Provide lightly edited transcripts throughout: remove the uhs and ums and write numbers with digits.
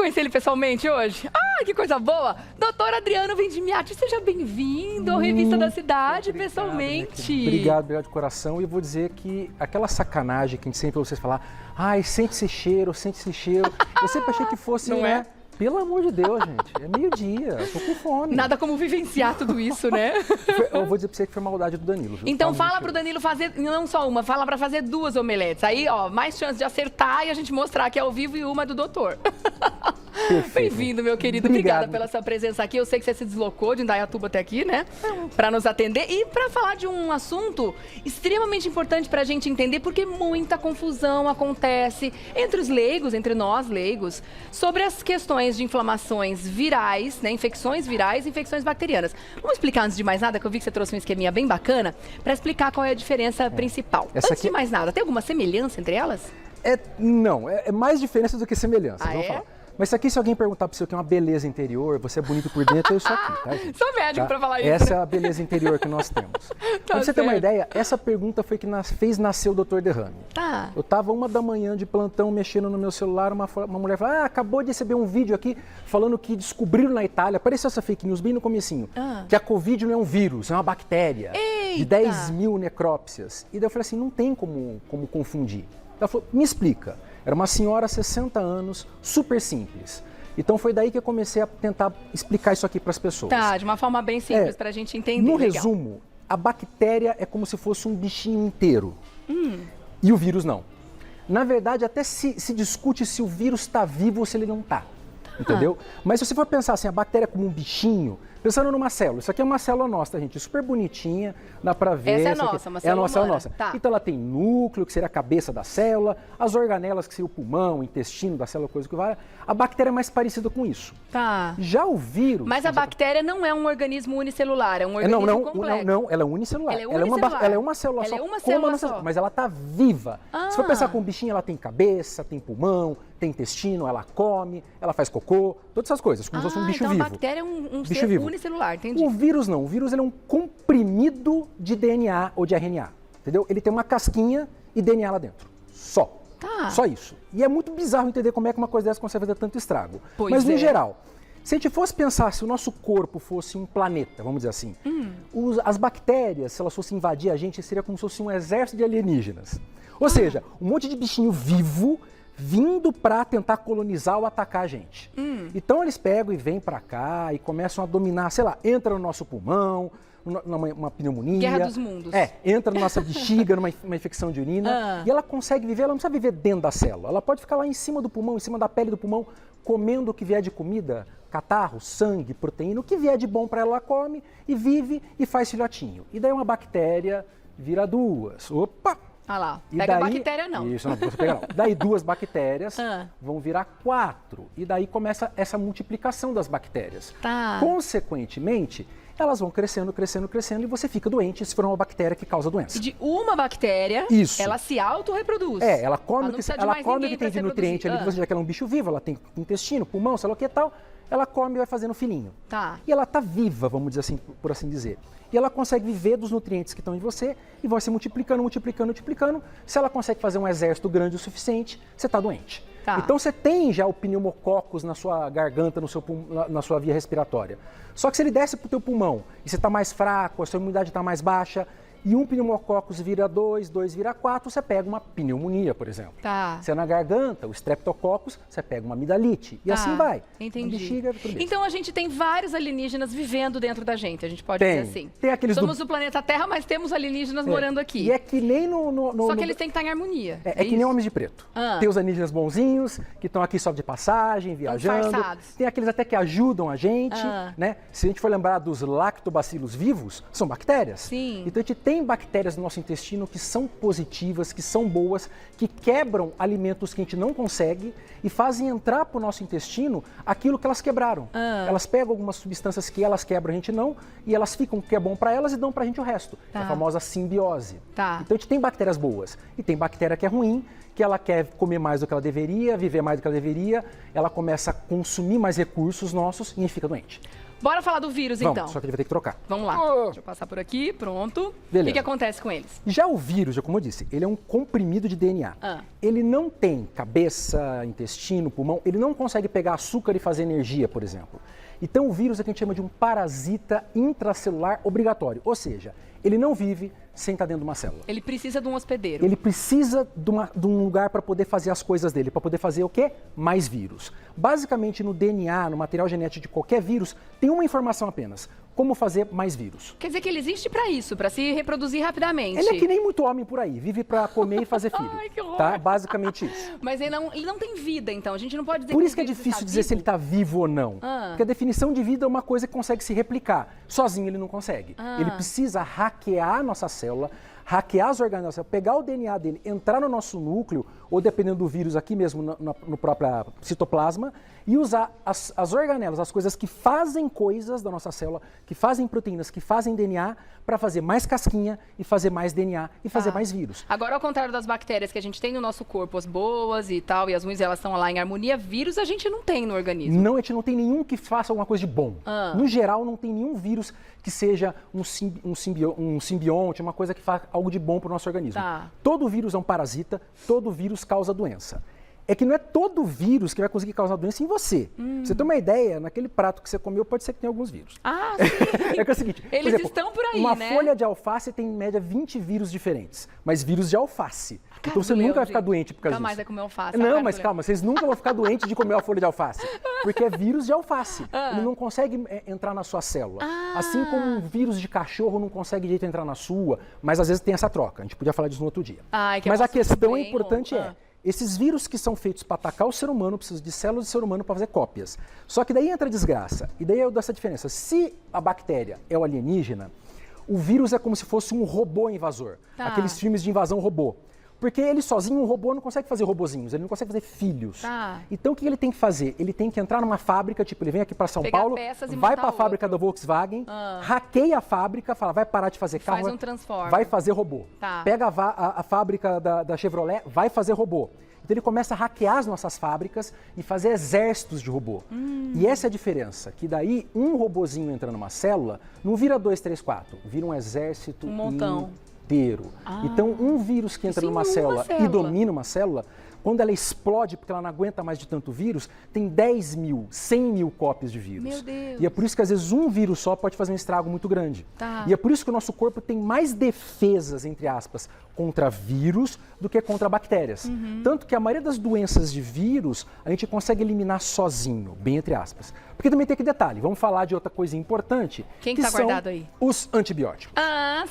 conhecer ele pessoalmente hoje? Ah, que coisa boa! Doutor Adriano Vendimiati, seja bem-vindo à Revista da Cidade, pessoalmente. Obrigado de coração. E eu vou dizer que aquela sacanagem que a gente sempre ouve vocês falar, ai, sente esse cheiro, sente esse cheiro. Eu sempre achei que fosse, Não né? Pelo amor de Deus, gente. É meio-dia, eu tô com fome. Nada como vivenciar tudo isso, né? Eu vou dizer pra você que foi maldade do Danilo. Viu? Então fala pro Danilo fazer, não só uma, fala pra fazer 2 omeletes. Aí, ó, mais chance de acertar e a gente mostrar que é ao vivo e uma do doutor. Bem-vindo, meu querido. Obrigada pela sua presença aqui. Eu sei que você se deslocou de Indaiatuba até aqui, né? Pra nos atender e pra falar de um assunto extremamente importante pra gente entender, porque muita confusão acontece entre os leigos, entre nós leigos, sobre as questões de inflamações virais, né? Infecções virais e infecções bacterianas. Vamos explicar antes de mais nada, que eu vi que você trouxe um esqueminha bem bacana, para explicar qual é a diferença principal. Antes de mais nada, tem alguma semelhança entre elas? Não, é mais diferença do que semelhança. Ah, é? Mas isso aqui, se alguém perguntar para você o que é uma beleza interior, você é bonito por dentro, é isso aqui, tá, gente? Sou médico para falar isso. Essa é a beleza interior que nós temos. Pra você ter uma ideia, essa pergunta foi que fez nascer o Dr. Derrame. Tá. Eu estava 1h de plantão mexendo no meu celular, uma mulher falou, acabou de receber um vídeo aqui falando que descobriram na Itália, apareceu essa fake news bem no comecinho, que a Covid não é um vírus, é uma bactéria. Eita. De 10 mil necrópsias. E daí eu falei assim, não tem como confundir. Ela falou, me explica. Era uma senhora, 60 anos, super simples. Então foi daí que eu comecei a tentar explicar isso aqui para as pessoas. Tá, de uma forma bem simples para a gente entender. No resumo, a bactéria é como se fosse um bichinho inteiro. E o vírus não. Na verdade, até se discute se o vírus está vivo ou se ele não está. Entendeu? Mas se você for pensar assim, a bactéria como um bichinho, pensando numa célula, isso aqui é uma célula nossa, tá, gente? Super bonitinha, dá pra ver. Essa é nossa, uma célula humana. É a nossa. Tá. Então ela tem núcleo, que seria a cabeça da célula, as organelas, que seria o pulmão, o intestino da célula, coisa que vai. A bactéria é mais parecida com isso. Tá. Já o vírus... Mas a bactéria não é um organismo unicelular, é um organismo complexo. Não, ela é unicelular. Ela é unicelular. Ela é uma célula só. Ela é uma célula só. Mas ela tá viva. Se for pensar com um bichinho, ela tem cabeça, tem pulmão, tem intestino, ela come, ela faz cocô, todas essas coisas, como se fosse um bicho então vivo. A bactéria é um bicho ser vivo. unicelular, entendi. O vírus não. O vírus ele é um comprimido de DNA ou de RNA, entendeu? Ele tem uma casquinha e DNA lá dentro. Só. Tá. Só isso. E é muito bizarro entender como é que uma coisa dessa consegue fazer tanto estrago. Mas no geral, se a gente fosse pensar se o nosso corpo fosse um planeta, vamos dizer assim, as bactérias, se elas fossem invadir a gente, seria como se fosse um exército de alienígenas. Ou seja, um monte de bichinho vivo vindo para tentar colonizar ou atacar a gente. Então eles pegam e vêm para cá e começam a dominar, sei lá, entra no nosso pulmão, numa pneumonia. Guerra dos mundos. Entra na nossa bexiga, numa infecção de urina, e ela consegue viver, ela não precisa viver dentro da célula, ela pode ficar lá em cima do pulmão, em cima da pele do pulmão, comendo o que vier de comida, catarro, sangue, proteína, o que vier de bom para ela come e vive e faz filhotinho. E daí uma bactéria vira 2. Opa! Ah lá, pega a bactéria não. Isso, não precisa pegar não. Daí 2 bactérias vão virar 4. E daí começa essa multiplicação das bactérias. Tá. Consequentemente, elas vão crescendo, crescendo, crescendo e você fica doente se for uma bactéria que causa doença. E de uma bactéria, ela se autorreproduz. Ela come o que tem de nutriente ali, você já que ela é um bicho vivo, ela tem intestino, pulmão, sei lá o que e tal, ela come e vai fazendo filhinho. Tá. E ela está viva, vamos dizer assim, por assim dizer. E ela consegue viver dos nutrientes que estão em você e vai se multiplicando, multiplicando, multiplicando. Se ela consegue fazer um exército grande o suficiente, você está doente. Tá. Então você tem já o pneumococcus na sua garganta, na sua via respiratória. Só que se ele desce para o teu pulmão e você está mais fraco, a sua imunidade está mais baixa, e um pneumococcus vira 2, 2 vira 4, você pega uma pneumonia, por exemplo. Tá. Se é na garganta, o streptococcus, você pega uma amidalite. E assim vai. Entendi. Bexiga, tudo isso. Então a gente tem vários alienígenas vivendo dentro da gente, a gente pode dizer assim. Tem aqueles Somos do planeta Terra, mas temos alienígenas morando aqui. E é que nem Só que eles têm que estar em harmonia. É que nem Homens de Preto. Tem os alienígenas bonzinhos, que estão aqui só de passagem, viajando. Tem aqueles até que ajudam a gente, né? Se a gente for lembrar dos lactobacilos vivos, são bactérias. Sim. Então a gente tem bactérias no nosso intestino que são positivas, que são boas, que quebram alimentos que a gente não consegue e fazem entrar para o nosso intestino aquilo que elas quebraram. Elas pegam algumas substâncias que elas quebram, a gente não, e elas ficam o que é bom para elas e dão para a gente o resto. É a famosa simbiose. Então a gente tem bactérias boas e tem bactéria que é ruim, que ela quer comer mais do que ela deveria, viver mais do que ela deveria, ela começa a consumir mais recursos nossos e a gente fica doente. Bora falar do vírus, então. Só que ele vai ter que trocar. Vamos lá. Deixa eu passar por aqui, pronto. Beleza. O que acontece com eles? Já o vírus, como eu disse, ele é um comprimido de DNA. Ele não tem cabeça, intestino, pulmão, ele não consegue pegar açúcar e fazer energia, por exemplo. Então o vírus é o que a gente chama de um parasita intracelular obrigatório, ou seja, ele não vive sem estar dentro de uma célula. Ele precisa de um hospedeiro. Ele precisa de um lugar para poder fazer as coisas dele, para poder fazer o quê? Mais vírus. Basicamente, no DNA, no material genético de qualquer vírus, tem uma informação apenas: como fazer mais vírus. Quer dizer que ele existe para isso, para se reproduzir rapidamente. Ele é que nem muito homem por aí, vive para comer e fazer filho. Ai, que horror. Tá? Basicamente isso. Mas ele não tem vida, então. A gente não pode dizer Por isso que é difícil dizer se ele está vivo ou não. Porque a definição de vida é uma coisa que consegue se replicar. Sozinho ele não consegue. Ele precisa hackear a nossa célula, hackear as orgânulos da célula, pegar o DNA dele, entrar no nosso núcleo, ou dependendo do vírus aqui mesmo, no próprio citoplasma, e usar as organelas, as coisas que fazem coisas da nossa célula, que fazem proteínas, que fazem DNA, para fazer mais casquinha e fazer mais DNA e fazer mais vírus. Agora, ao contrário das bactérias que a gente tem no nosso corpo, as boas e tal, e as ruins, elas estão lá em harmonia, vírus a gente não tem no organismo. Não, a gente não tem nenhum que faça alguma coisa de bom. No geral, não tem nenhum vírus que seja um simbionte, uma coisa que faça algo de bom para o nosso organismo. Todo vírus é um parasita, todo vírus causa doença. É que não é todo vírus que vai conseguir causar doença em você. Você tem uma ideia, naquele prato que você comeu pode ser que tenha alguns vírus. Sim. É que é o seguinte, eles por exemplo, estão por aí, uma né? folha de alface tem em média 20 vírus diferentes, mas vírus de alface. Então você nunca vai ficar doente por causa disso. Nunca mais vai comer alface. Não, mas calma, vocês nunca vão ficar doentes de comer uma folha de alface, porque é vírus de alface. Ele não consegue entrar na sua célula. Assim como um vírus de cachorro não consegue direito entrar na sua, mas às vezes tem essa troca. A gente podia falar disso no outro dia. Mas a questão importante é, esses vírus que são feitos para atacar o ser humano precisam de células do ser humano para fazer cópias. Só que daí entra a desgraça, e daí eu dou essa diferença. Se a bactéria é o alienígena, o vírus é como se fosse um robô invasor. Aqueles filmes de invasão robô. Porque ele sozinho, um robô, não consegue fazer robozinhos, ele não consegue fazer filhos. Então o que ele tem que fazer? Ele tem que entrar numa fábrica, tipo, ele vem aqui para São Paulo, vai para a fábrica da Volkswagen, hackeia a fábrica, fala, vai parar de fazer carro, faz um transformer, vai fazer robô. Pega a fábrica da Chevrolet, vai fazer robô. Então ele começa a hackear as nossas fábricas e fazer exércitos de robô. E essa é a diferença, que daí um robozinho entrando numa célula, não vira 2, 3, 4, vira um exército montão. Inteiro. Então, um vírus que entra numa célula e domina uma célula, quando ela explode, porque ela não aguenta mais de tanto vírus, tem 10 mil, 100 mil cópias de vírus. Meu Deus. E é por isso que, às vezes, um vírus só pode fazer um estrago muito grande. E é por isso que o nosso corpo tem mais defesas, entre aspas, contra vírus do que contra bactérias. Tanto que a maioria das doenças de vírus, a gente consegue eliminar sozinho, bem entre aspas. Porque também tem aquele detalhe, vamos falar de outra coisa importante. Quem que tá guardado aí? Os antibióticos.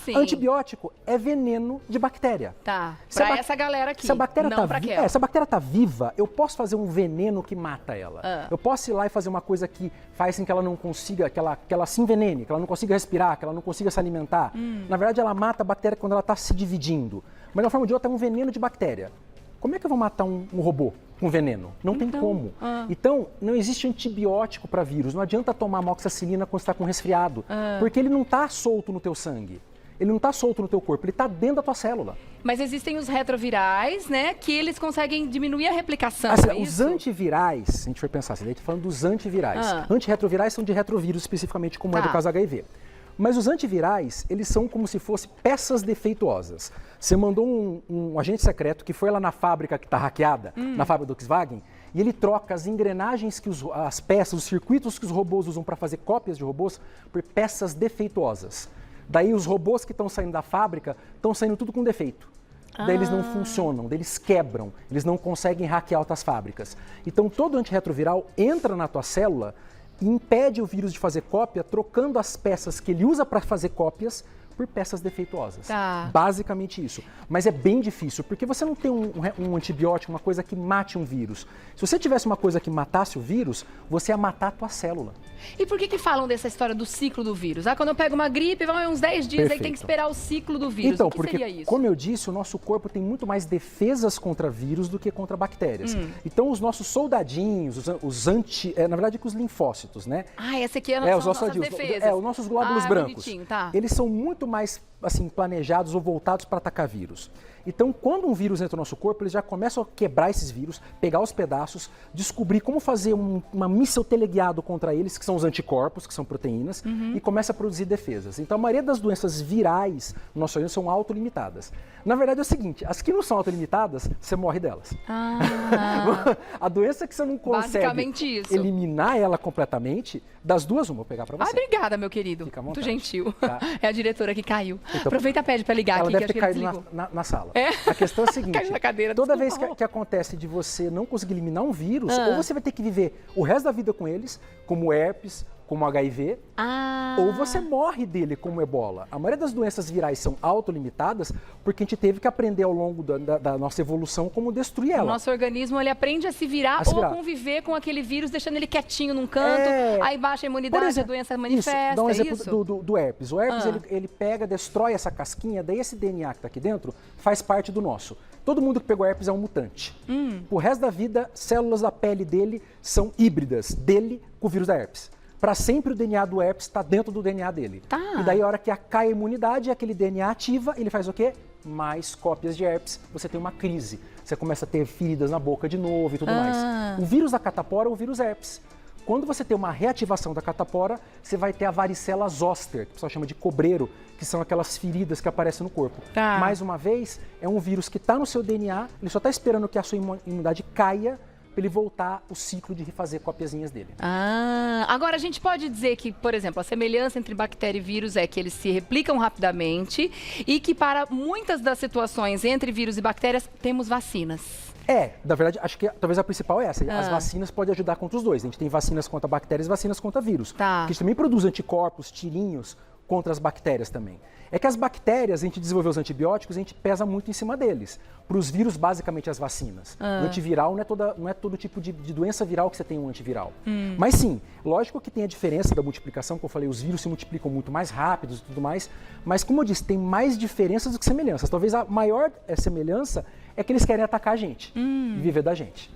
Sim. Antibiótico é veneno de bactéria. Pra essa galera aqui, se a bactéria não pra aquela. Se a bactéria está viva, eu posso fazer um veneno que mata ela. Eu posso ir lá e fazer uma coisa que faz com que ela não consiga, que ela se envenene, que ela não consiga respirar, que ela não consiga se alimentar. Na verdade, ela mata a bactéria quando ela está se dividindo. Mas de uma forma ou de outra é um veneno de bactéria. Como é que eu vou matar um robô com veneno? Não tem como. Então, não existe antibiótico para vírus. Não adianta tomar amoxicilina quando você está com resfriado, porque ele não está solto no teu sangue. Ele não está solto no teu corpo, ele está dentro da tua célula. Mas existem os retrovirais, né, que eles conseguem diminuir a replicação, os antivirais, se a gente for pensar, você está falando dos antivirais. Antirretrovirais são de retrovírus especificamente, como é do caso HIV. Mas os antivirais, eles são como se fossem peças defeituosas. Você mandou um agente secreto que foi lá na fábrica que está hackeada, na fábrica do Volkswagen, e ele troca as engrenagens, as peças, os circuitos que os robôs usam para fazer cópias de robôs por peças defeituosas. Daí os robôs que estão saindo da fábrica estão saindo tudo com defeito. Daí eles não funcionam, daí eles quebram, eles não conseguem hackear outras fábricas. Então todo antirretroviral entra na tua célula e impede o vírus de fazer cópia, trocando as peças que ele usa para fazer cópias por peças defeituosas. Basicamente isso. Mas é bem difícil, porque você não tem um antibiótico, uma coisa que mate um vírus. Se você tivesse uma coisa que matasse o vírus, você ia matar a tua célula. E por que falam dessa história do ciclo do vírus? Quando eu pego uma gripe, vai uns 10 dias, aí tem que esperar o ciclo do vírus. Então, o que porque, seria isso? como eu disse, o nosso corpo tem muito mais defesas contra vírus do que contra bactérias. Então, os nossos soldadinhos, na verdade, os linfócitos, né? Esse aqui é a nossa defesa. Os nossos glóbulos brancos. Eles são muito mais assim, planejados ou voltados para atacar vírus. Então, quando um vírus entra no nosso corpo, eles já começam a quebrar esses vírus, pegar os pedaços, descobrir como fazer uma míssil teleguiado contra eles, que são os anticorpos, que são proteínas, e começa a produzir defesas. Então, a maioria das doenças virais no nosso organismo são autolimitadas. Na verdade, é o seguinte, as que não são autolimitadas, você morre delas. A doença que você não consegue eliminar ela completamente, das duas, uma, vou pegar para você. Obrigada, meu querido. Fica à vontade. Muito gentil. Tá. É a diretora que caiu. Então, aproveita e pede para ligar ela aqui, deve que ter acho que ele caído desligou. na sala. É. A questão é a seguinte, Caiu na cadeira, toda vez desculpa. que acontece de você não conseguir eliminar um vírus, ou você vai ter que viver o resto da vida com eles, como herpes, como HIV, ou você morre dele como ebola. A maioria das doenças virais são autolimitadas porque a gente teve que aprender ao longo da nossa evolução como destruir ela. O nosso organismo, ele aprende a se virar ou a conviver com aquele vírus, deixando ele quietinho num canto, aí baixa a imunidade, exemplo, a doença manifesta, dá um exemplo do herpes. O herpes, ele pega, destrói essa casquinha, daí esse DNA que está aqui dentro faz parte do nosso. Todo mundo que pegou herpes é um mutante. O resto da vida, células da pele dele são híbridas dele com o vírus da herpes. Para sempre o DNA do herpes está dentro do DNA dele. E daí a hora que cai a imunidade, aquele DNA ativa, ele faz o quê? Mais cópias de herpes, você tem uma crise. Você começa a ter feridas na boca de novo e tudo mais. O vírus da catapora é o vírus herpes. Quando você tem uma reativação da catapora, você vai ter a varicela zoster, que o pessoal chama de cobreiro, que são aquelas feridas que aparecem no corpo. Mais uma vez, é um vírus que está no seu DNA, ele só está esperando que a sua imunidade caia, para ele voltar o ciclo de refazer copiazinhas dele. Agora a gente pode dizer que, por exemplo, a semelhança entre bactéria e vírus é que eles se replicam rapidamente e que para muitas das situações entre vírus e bactérias temos vacinas. Na verdade, acho que talvez a principal é essa. As vacinas podem ajudar contra os dois. A gente tem vacinas contra bactérias e vacinas contra vírus. A gente também produz anticorpos, tirinhos contra as bactérias também. É que as bactérias, a gente desenvolveu os antibióticos, a gente pesa muito em cima deles. Para os vírus, basicamente, as vacinas. O antiviral não é todo tipo de doença viral que você tem um antiviral. Mas sim, lógico que tem a diferença da multiplicação, que eu falei, os vírus se multiplicam muito mais rápidos e tudo mais, mas como eu disse, tem mais diferenças do que semelhanças. Talvez a maior semelhança é que eles querem atacar a gente e viver da gente.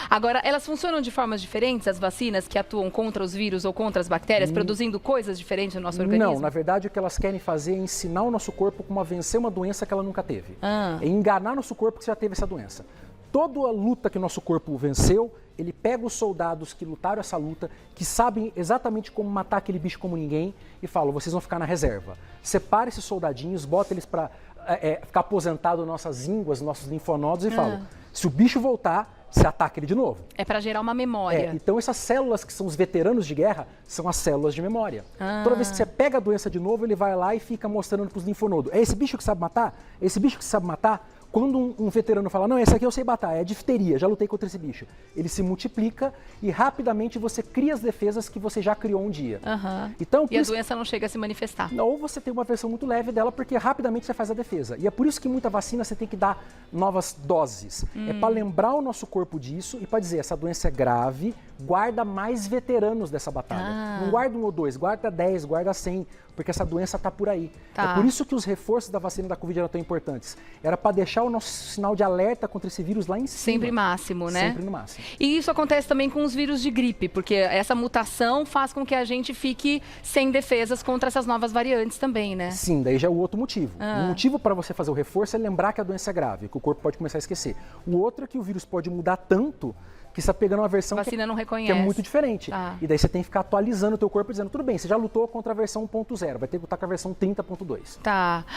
Agora, elas funcionam de formas diferentes, as vacinas que atuam contra os vírus ou contra as bactérias, produzindo coisas diferentes no nosso organismo? Não, na verdade, o que elas querem fazer é ensinar o nosso corpo como a vencer uma doença que ela nunca teve. É enganar nosso corpo que já teve essa doença. Toda a luta que o nosso corpo venceu, ele pega os soldados que lutaram essa luta, que sabem exatamente como matar aquele bicho como ninguém, e fala, vocês vão ficar na reserva. Separa esses soldadinhos, bota eles para ficar aposentado nas nossas ínguas, nossos linfonodos, e fala, se o bicho voltar, você ataca ele de novo. É para gerar uma memória. Então essas células que são os veteranos de guerra, são as células de memória. Toda vez que você pega a doença de novo, ele vai lá e fica mostrando para os linfonodos. É esse bicho que sabe matar? É esse bicho que sabe matar? Quando um veterano fala, não, esse aqui eu sei matar, é difteria, já lutei contra esse bicho. Ele se multiplica e rapidamente você cria as defesas que você já criou um dia. Então, e a doença não chega a se manifestar. Ou você tem uma versão muito leve dela, porque rapidamente você faz a defesa. E é por isso que muita vacina você tem que dar novas doses. É para lembrar o nosso corpo disso e para dizer, essa doença é grave, guarda mais veteranos dessa batalha. Não guarda 1 ou 2, guarda 10, guarda 100, porque essa doença está por aí. É por isso que os reforços da vacina da Covid eram tão importantes. Era para deixar o nosso sinal de alerta contra esse vírus lá em cima. Sempre máximo, né? Sempre no máximo. E isso acontece também com os vírus de gripe, porque essa mutação faz com que a gente fique sem defesas contra essas novas variantes também, né? Sim, daí já é o outro motivo. O motivo para você fazer o reforço é lembrar que a doença é grave, que o corpo pode começar a esquecer. O outro é que o vírus pode mudar tanto que você está pegando uma versão não que é muito diferente. E daí você tem que ficar atualizando o teu corpo, dizendo, tudo bem, você já lutou contra a versão 1.0, vai ter que lutar com a versão 30.2.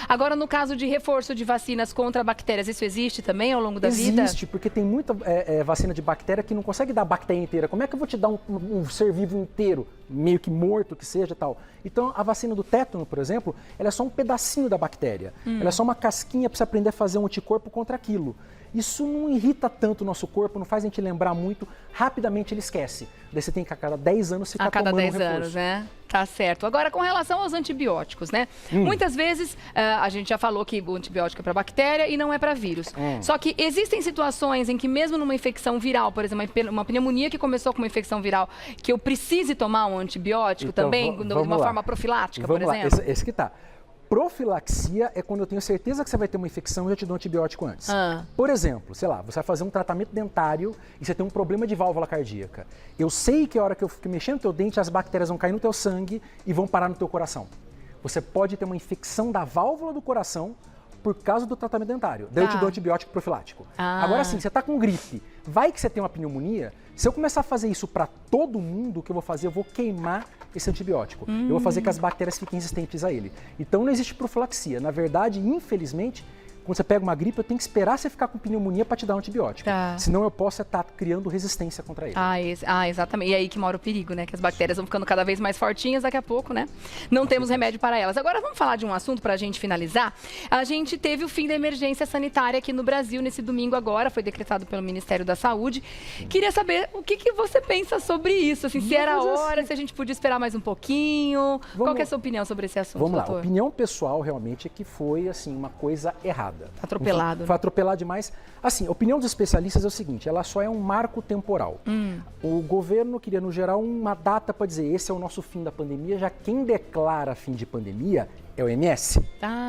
Agora, no caso de reforço de vacinas contra bactérias, isso existe também ao longo da vida? Existe, porque tem muita vacina de bactéria que não consegue dar a bactéria inteira. Como é que eu vou te dar um ser vivo inteiro, meio que morto que seja e tal? Então, a vacina do tétano, por exemplo, ela é só um pedacinho da bactéria. Ela é só uma casquinha para você aprender a fazer um anticorpo contra aquilo. Isso não irrita tanto o nosso corpo, não faz a gente lembrar muito, rapidamente ele esquece. Daí você tem que a cada 10 anos ficar tomando um reforço. A cada 10 anos, né? Tá certo. Agora, com relação aos antibióticos, né? Muitas vezes, a gente já falou que o antibiótico é para bactéria e não é para vírus. Só que existem situações em que mesmo numa infecção viral, por exemplo, uma pneumonia que começou com uma infecção viral, que eu precise tomar um antibiótico então, também, de uma forma profilática, por exemplo? Esse que tá. Profilaxia é quando eu tenho certeza que você vai ter uma infecção e eu te dou um antibiótico antes. Por exemplo, sei lá, você vai fazer um tratamento dentário e você tem um problema de válvula cardíaca. Eu sei que a hora que eu fico mexendo no teu dente, as bactérias vão cair no teu sangue e vão parar no teu coração. você pode ter uma infecção da válvula do coração por causa do tratamento dentário. Daí eu te dou antibiótico profilático. Agora sim, você está com gripe, vai que você tem uma pneumonia, se eu começar a fazer isso para todo mundo, o que eu vou fazer? Eu vou queimar esse antibiótico. Eu vou fazer que as bactérias fiquem resistentes a ele. Então não existe profilaxia. Na verdade, infelizmente, quando você pega uma gripe, eu tenho que esperar você ficar com pneumonia para te dar um antibiótico. Senão eu posso estar criando resistência contra ele. Exatamente. E aí que mora o perigo, né? Que as bactérias vão ficando cada vez mais fortinhas, daqui a pouco, né? Não temos remédio para elas. Agora vamos falar de um assunto para a gente finalizar. A gente teve o fim da emergência sanitária aqui no Brasil nesse domingo agora, foi decretado pelo Ministério da Saúde. Queria saber o que você pensa sobre isso, assim, se era hora, se a gente podia esperar mais um pouquinho. Qual que é a sua opinião sobre esse assunto, Vamos lá, doutor? a opinião pessoal realmente é que foi, assim, uma coisa errada. Atropelado. Foi atropelado demais. Assim, a opinião dos especialistas é o seguinte, ela só é um marco temporal. O governo queria, no geral, uma data para dizer, esse é o nosso fim da pandemia, já quem declara fim de pandemia é o OMS.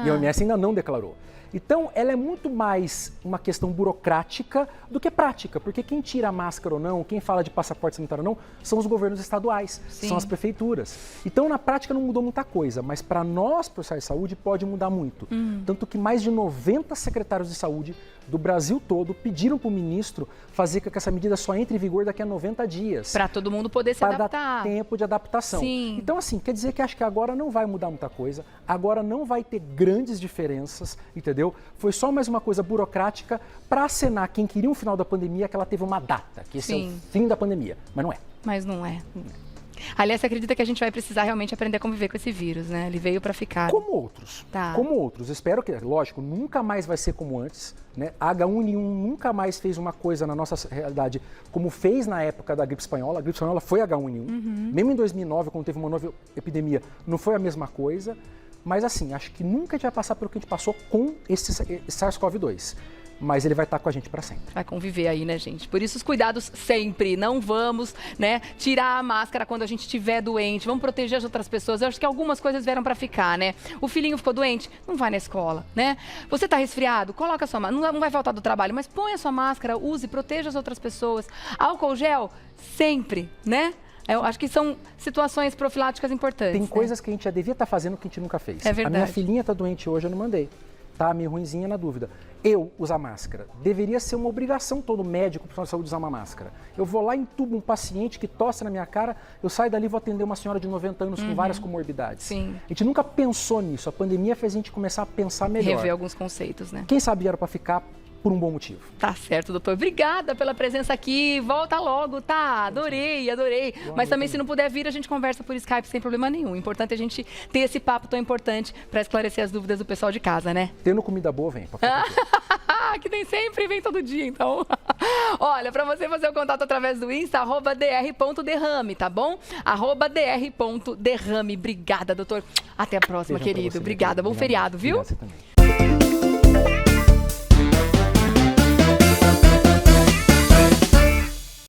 E a OMS ainda não declarou. Então, ela é muito mais uma questão burocrática do que prática, porque quem tira a máscara ou não, quem fala de passaporte sanitário ou não, são os governos estaduais, são as prefeituras. Então, na prática, não mudou muita coisa, mas para nós, profissionais de saúde, pode mudar muito. Tanto que mais de 90 secretários de saúde do Brasil todo pediram para o ministro fazer com que essa medida só entre em vigor daqui a 90 dias. Para todo mundo poder se adaptar. Para dar tempo de adaptação. Sim. Então, assim, quer dizer que acho que agora não vai mudar muita coisa, agora não vai ter grandes diferenças, entendeu? Foi só mais uma coisa burocrática para acenar quem queria um final da pandemia que ela teve uma data, que esse é o fim da pandemia, mas não é. Mas não é. Aliás, você acredita que a gente vai precisar realmente aprender a conviver com esse vírus, né? Ele veio para ficar. Como outros. Como outros. Espero que, lógico, nunca mais vai ser como antes, né? A H1N1 nunca mais fez uma coisa na nossa realidade como fez na época da gripe espanhola. A gripe espanhola foi H1N1. Mesmo em 2009, quando teve uma nova epidemia, não foi a mesma coisa. Mas assim, acho que nunca a gente vai passar pelo que a gente passou com esse SARS-CoV-2. Mas ele vai estar com a gente para sempre. Vai conviver aí, né, gente? Por isso, os cuidados sempre. Não vamos, né, tirar a máscara quando a gente estiver doente. Vamos proteger as outras pessoas. Eu acho que algumas coisas vieram para ficar, né? O filhinho ficou doente? Não vai na escola, né? Você tá resfriado? Coloca a sua máscara. Não vai faltar do trabalho, mas põe a sua máscara, use, proteja as outras pessoas. Álcool gel? Sempre, né? Eu acho que são situações profiláticas importantes. Tem coisas que a gente já devia estar fazendo que a gente nunca fez. É verdade. A minha filhinha está doente hoje, eu não mandei. Tá meio ruinzinha na dúvida. Eu usar máscara. Deveria ser uma obrigação todo médico, profissional de saúde, usar uma máscara. Eu vou lá, entubo um paciente que tosse na minha cara, eu saio dali e vou atender uma senhora de 90 anos com várias comorbidades. Sim. A gente nunca pensou nisso. A pandemia fez a gente começar a pensar melhor. Rever alguns conceitos, né? Quem sabe era para ficar por um bom motivo. Tá certo, doutor. Obrigada pela presença aqui. Volta logo, tá? Adorei. Mas também, se não puder vir, a gente conversa por Skype sem problema nenhum. O importante é a gente ter esse papo tão importante para esclarecer as dúvidas do pessoal de casa, né? Tendo comida boa, vem. Que nem sempre, vem todo dia, então. Olha, para você fazer o contato através do Insta, @dr.derrame, tá bom? @dr.derrame. Obrigada, doutor. Até a próxima, querido. Obrigada. Bom feriado, viu? Obrigado, você também.